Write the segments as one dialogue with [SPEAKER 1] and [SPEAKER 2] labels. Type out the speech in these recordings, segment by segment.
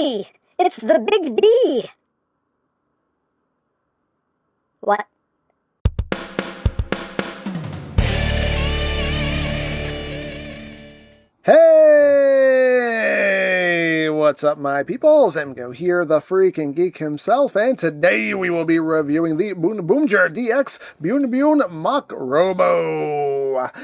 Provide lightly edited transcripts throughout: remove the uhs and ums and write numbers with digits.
[SPEAKER 1] Hey, it's the Big B. What?
[SPEAKER 2] Hey, what's up my peoples? EmGo here, the freaking geek himself, and today we will be reviewing the BoonBoomger DX BYUNBYUM Mach Robo.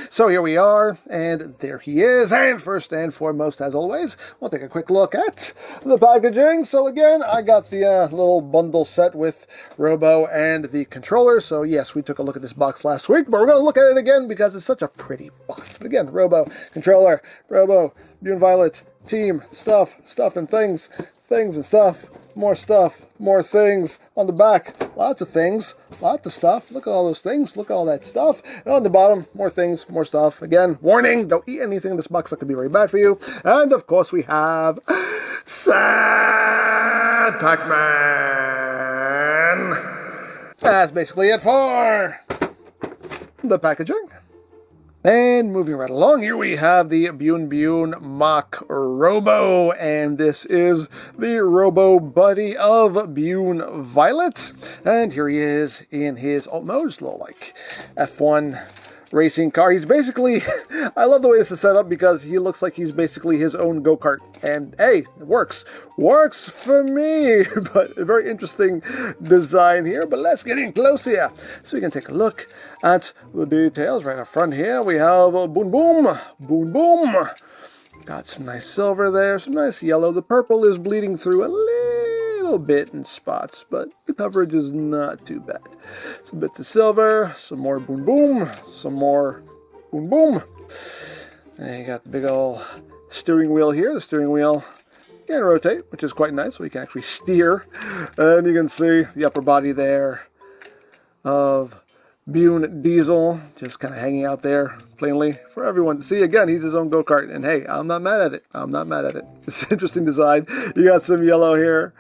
[SPEAKER 2] So here we are, and there he is, and first and foremost, as always, we'll take a quick look at the packaging. So again, I got the little bundle set with Robo and the controller, so yes, we took a look at this box last week, but we're going to look at it again because it's such a pretty box. But again, Robo, controller, Robo, BoonBoom Violet, team, stuff and things and stuff, more things on the back, lots of things, lots of stuff. Look at all those things, look at all that stuff. And on the bottom, more things, more stuff. Again, warning, don't eat anything in this box that could be very bad for you. And of course we have Sad Pac-Man. That's basically it for the packaging. And moving right along, here we have the BoonBoomger Mach Robo, and this is the Robo buddy of BoonBoom Violet. And here he is in his alt mode, just a little like F1 racing car. He's basically, I love the way this is set up because he looks like he's basically his own go-kart. And hey, it works for me. But a very interesting design here. But let's get in close here so we can take a look at the details. Right up front here we have BoonBoom. Got some nice silver there, some nice yellow. The purple is bleeding through a little bit in spots, but the coverage is not too bad. Some bits of silver, some more BoonBoom, some more BoonBoom. And you got the big old steering wheel here. The steering wheel can rotate, which is quite nice, so you can actually steer. And you can see the upper body there of Boon Diesel, just kind of hanging out there plainly for everyone to see. Again, he's his own go-kart, and hey, I'm not mad at it. It's an interesting design. You got some yellow here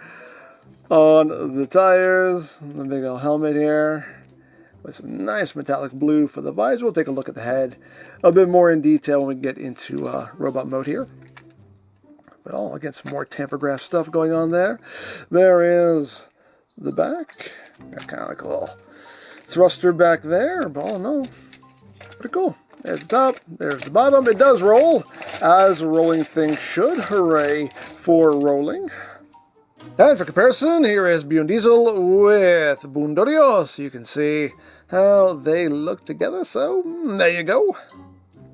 [SPEAKER 2] on the tires, the big old helmet here, with some nice metallic blue for the visor. We'll take a look at the head a bit more in detail when we get into robot mode here. But I'll get some more tamper-graph stuff going on there. There is the back. Got kind of like a little thruster back there, but oh no, pretty cool. There's the top, there's the bottom. It does roll, as rolling things should. Hooray for rolling. And for comparison, here is Boon Diesel with BoonBoomger, so you can see how they look together. So there you go.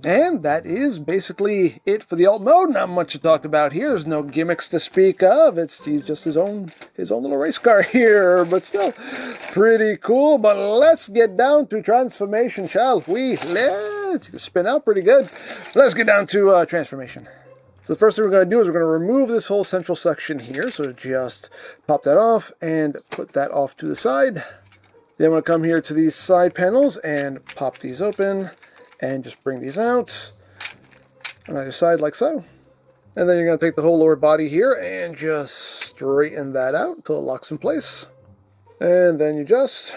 [SPEAKER 2] And that is basically it for the alt mode. Not much to talk about here. There's no gimmicks to speak of. He's just his own little race car here, but still pretty cool. But let's get down to transformation, shall we? Let's spin out pretty good. Let's get down to transformation. So the first thing we're going to do is we're going to remove this whole central section here. So just pop that off and put that off to the side. Then we're going to come here to these side panels and pop these open. And just bring these out on either side like so. And then you're going to take the whole lower body here and just straighten that out until it locks in place. And then you just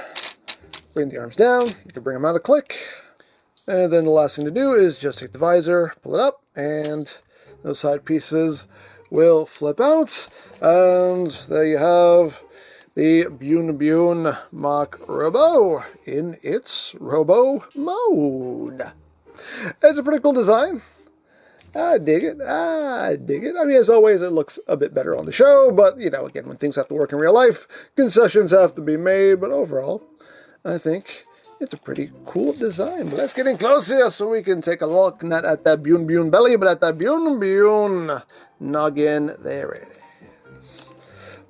[SPEAKER 2] bring the arms down. You can bring them out a click. And then the last thing to do is just take the visor, pull it up, and those side pieces will flip out. And there you have the BoonBoomger Mach Robo in its Robo mode. It's a pretty cool design. I dig it. I mean, as always, it looks a bit better on the show, but, you know, again, when things have to work in real life, concessions have to be made, but overall, I think it's a pretty cool design. But let's get in close here so we can take a look, not at that BoonBoom belly, but at that BoonBoom noggin. There it is.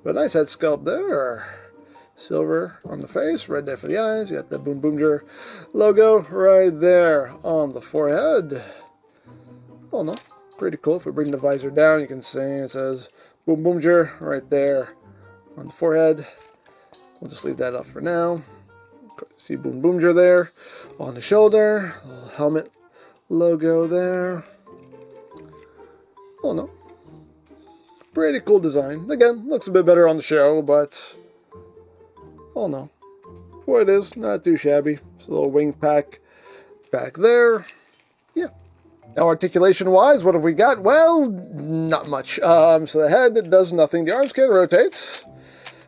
[SPEAKER 2] But a nice head sculpt there. Silver on the face, red there for the eyes. You got the BoonBoomger logo right there on the forehead. Oh no, pretty cool. If we bring the visor down, you can see it says BoonBoomger right there on the forehead. We'll just leave that up for now. See BoonBoomger there on the shoulder. Little helmet logo there. Oh no. Pretty cool design. Again, looks a bit better on the show, but oh no. For what it is, not too shabby. Just a little wing pack back there. Yeah. Now, articulation-wise, what have we got? Well, not much. So the head does nothing. The arms can rotate.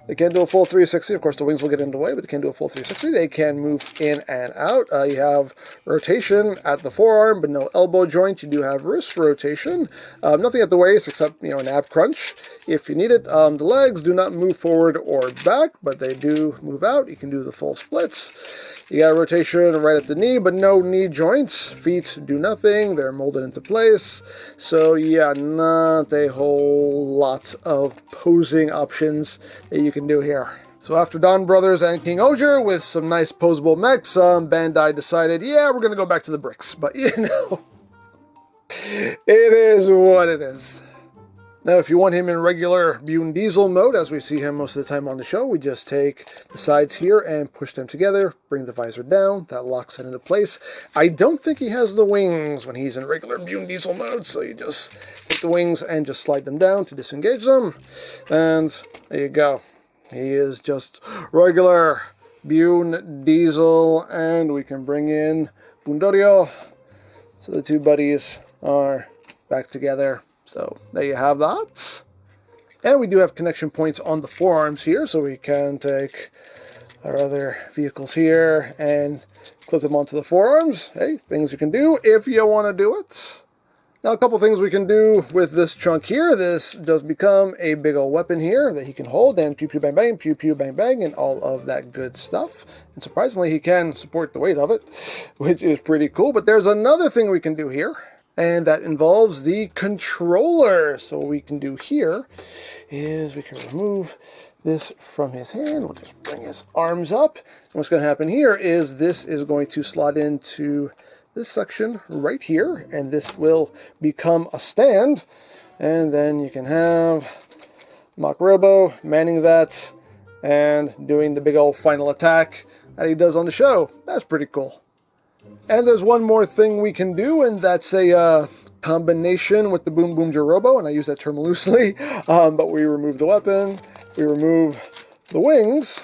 [SPEAKER 2] They can do a full 360. Of course, the wings will get in the way, but they can do a full 360. They can move in and out. You have rotation at the forearm, but no elbow joint. You do have wrist rotation. Nothing at the waist except, an ab crunch if you need it. The legs do not move forward or back, but they do move out. You can do the full splits. You got rotation right at the knee, but no knee joints. Feet do nothing. They're molded into place. So yeah, not a whole lot of posing options that you can do here. So after Don Brothers and King Oger with some nice posable mechs, Bandai decided, yeah, we're going to go back to the bricks. But it is what it is. Now, if you want him in regular BYUN Diesel mode, as we see him most of the time on the show, we just take the sides here and push them together, bring the visor down, that locks it into place. I don't think he has the wings when he's in regular BYUN Diesel mode, so you just take the wings and just slide them down to disengage them, and there you go. He is just regular BYUN Diesel, and we can bring in Bundorio, so the two buddies are back together. So there you have that. And we do have connection points on the forearms here, so we can take our other vehicles here and clip them onto the forearms. Hey, things you can do if you want to do it. Now, a couple things we can do with this chunk here. This does become a big old weapon here that he can hold, and pew pew bang bang, pew pew bang bang, and all of that good stuff. And surprisingly, he can support the weight of it, which is pretty cool. But there's another thing we can do here, and that involves the controller. So what we can do here is we can remove this from his hand. We'll just bring his arms up. And what's going to happen here is this is going to slot into this section right here, and this will become a stand. And then you can have Mach Robo manning that and doing the big old final attack that he does on the show. That's pretty cool. And there's one more thing we can do, and that's a combination with the BoonBoomger Robo, and I use that term loosely, but we remove the weapon, we remove the wings,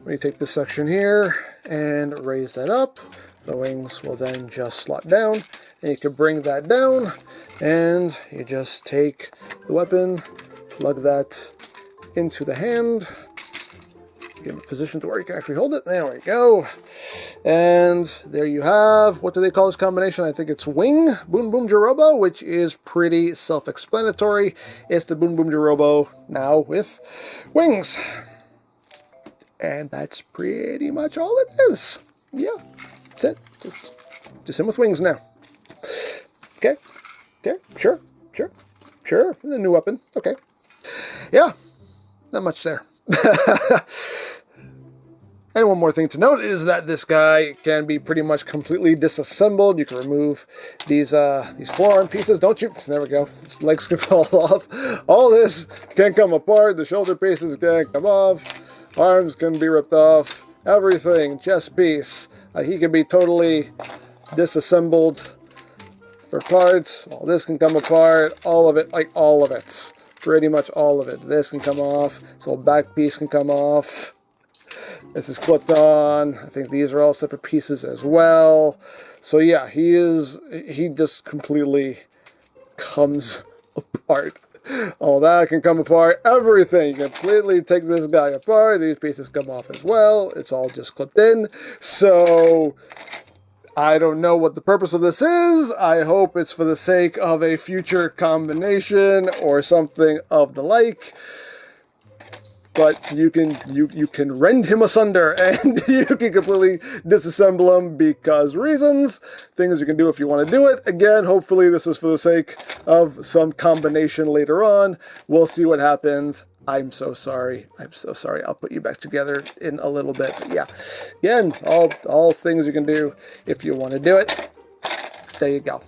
[SPEAKER 2] we take this section here and raise that up. The wings will then just slot down, and you can bring that down, and you just take the weapon, plug that into the hand, get it positioned to where you can actually hold it. There we go. And there you have, what do they call this combination? I think it's Wing BoonBoomger Robo, which is pretty self-explanatory. It's the BoonBoomger Robo now with wings. And that's pretty much all it is. Yeah, that's it. Just him with wings now. Okay, sure. The new weapon, okay. Yeah, not much there. And one more thing to note is that this guy can be pretty much completely disassembled. You can remove these forearm pieces, don't you? There we go. His legs can fall off. All this can come apart. The shoulder pieces can come off. Arms can be ripped off. Everything, chest piece. He can be totally disassembled for parts. All this can come apart. All of it, like all of it. Pretty much all of it. This can come off. This whole back piece can come off. This is clipped on. I think these are all separate pieces as well. So yeah, he just completely comes apart. All that can come apart. Everything. You completely take this guy apart. These pieces come off as well. It's all just clipped in. So I don't know what the purpose of this is. I hope it's for the sake of a future combination or something of the like. But you can rend him asunder, and you can completely disassemble him because reasons. Things you can do if you want to do it. Again, hopefully this is for the sake of some combination later on. We'll see what happens. I'm so sorry. I'll put you back together in a little bit. But yeah, again, all things you can do if you want to do it. There you go.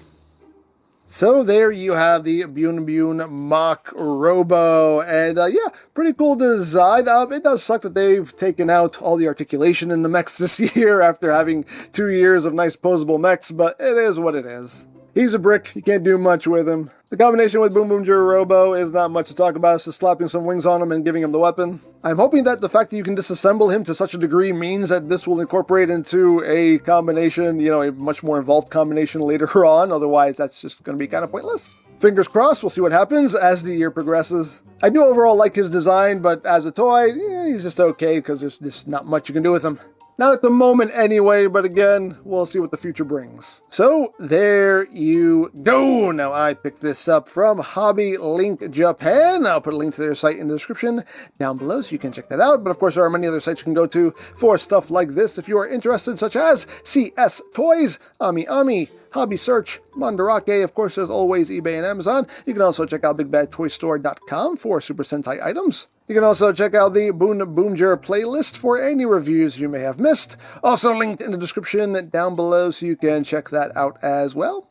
[SPEAKER 2] So there you have the BYUNBYUM Mach Robo, and yeah, pretty cool design. It does suck that they've taken out all the articulation in the mechs this year after having 2 years of nice posable mechs, but it is what it is. He's a brick, you can't do much with him. The combination with BoonBoomger Robo is not much to talk about. It's just slapping some wings on him and giving him the weapon. I'm hoping that the fact that you can disassemble him to such a degree means that this will incorporate into a combination, a much more involved combination later on. Otherwise, that's just going to be kind of pointless. Fingers crossed, we'll see what happens as the year progresses. I do overall like his design, but as a toy, he's just okay because there's just not much you can do with him. Not at the moment anyway, but again, we'll see what the future brings. So, there you go. Now, I picked this up from Hobby Link Japan. I'll put a link to their site in the description down below so you can check that out. But of course, there are many other sites you can go to for stuff like this if you are interested, such as CS Toys, Ami Ami, Hobby Search, Mandarake, of course, as always, eBay and Amazon. You can also check out BigBadToyStore.com for Super Sentai items. You can also check out the BoonBoomger playlist for any reviews you may have missed. Also linked in the description down below so you can check that out as well.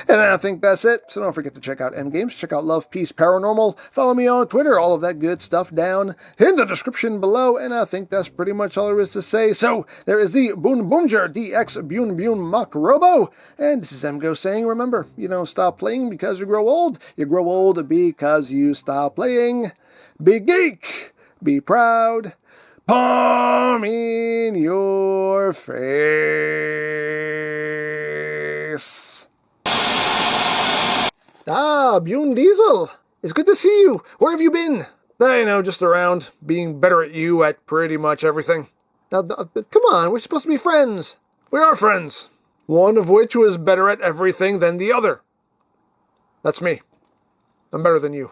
[SPEAKER 2] And I think that's it. So don't forget to check out EmGo's, check out Love, Peace, Paranormal, follow me on Twitter, all of that good stuff down in the description below. And I think that's pretty much all there is to say. So there is the BoonBoomger DX BYUNBYUM Mach Robo. And this is EmGo saying, remember, you don't stop playing because you grow old. You grow old because you stop playing. Be geek, be proud, palm in your face. Ah, Boon Diesel, it's good to see you. Where have you been? I know, just around, being better at you at pretty much everything. Now, come on, we're supposed to be friends. We are friends. One of which was better at everything than the other. That's me. I'm better than you.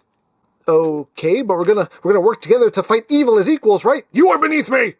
[SPEAKER 2] Okay, but we're gonna work together to fight evil as equals, right? You are beneath me!